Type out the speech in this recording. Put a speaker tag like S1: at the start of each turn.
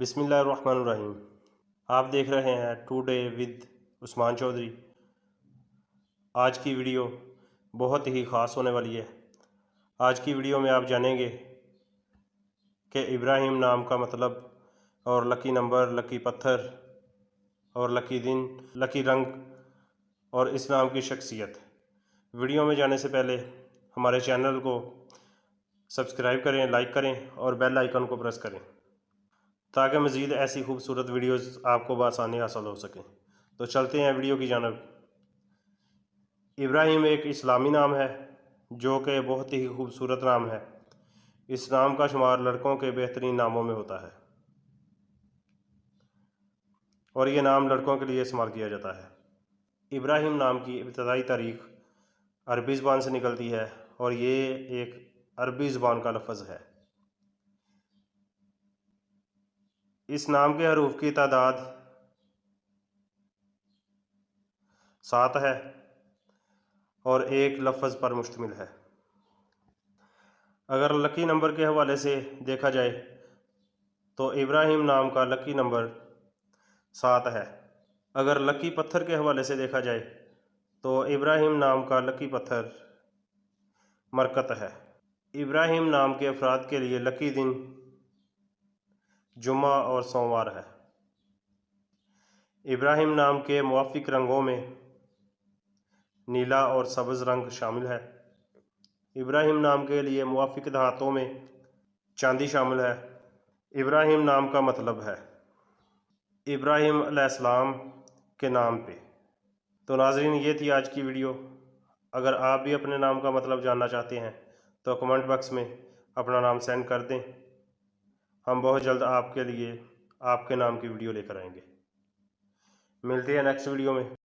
S1: بسم اللہ الرحمن الرحیم۔ آپ دیکھ رہے ہیں ٹو ڈے ود عثمان چودھری۔ آج کی ویڈیو بہت ہی خاص ہونے والی ہے۔ آج کی ویڈیو میں آپ جانیں گے کہ ابراہیم نام کا مطلب اور لکی نمبر، لکی پتھر اور لکی دن، لکی رنگ اور اس نام کی شخصیت۔ ویڈیو میں جانے سے پہلے ہمارے چینل کو سبسکرائب کریں، لائک کریں اور بیل آئیکن کو پریس کریں تاکہ مزید ایسی خوبصورت ویڈیوز آپ کو بآسانی حاصل ہو سکیں۔ تو چلتے ہیں ویڈیو کی جانب۔ ابراہیم ایک اسلامی نام ہے جو کہ بہت ہی خوبصورت نام ہے۔ اس نام کا شمار لڑکوں کے بہترین ناموں میں ہوتا ہے اور یہ نام لڑکوں کے لیے استعمال کیا جاتا ہے۔ ابراہیم نام کی ابتدائی تاریخ عربی زبان سے نکلتی ہے اور یہ ایک عربی زبان کا لفظ ہے۔ اس نام کے حروف کی تعداد 7 ہے اور ایک لفظ پر مشتمل ہے۔ اگر لکی نمبر کے حوالے سے دیکھا جائے تو ابراہیم نام کا لکی نمبر 7 ہے۔ اگر لکی پتھر کے حوالے سے دیکھا جائے تو ابراہیم نام کا لکی پتھر مرکت ہے۔ ابراہیم نام کے افراد کے لیے لکی دن جمعہ اور سوموار ہے۔ ابراہیم نام کے موافق رنگوں میں نیلا اور سبز رنگ شامل ہے۔ ابراہیم نام کے لیے موافق دھاتوں میں چاندی شامل ہے۔ ابراہیم نام کا مطلب ہے ابراہیم علیہ السلام کے نام پہ۔ تو ناظرین، یہ تھی آج کی ویڈیو۔ اگر آپ بھی اپنے نام کا مطلب جاننا چاہتے ہیں تو کمنٹ باکس میں اپنا نام سینڈ کر دیں۔ ہم بہت جلد آپ کے لیے آپ کے نام کی ویڈیو لے کر آئیں گے۔ ملتے ہیں نیکسٹ ویڈیو میں۔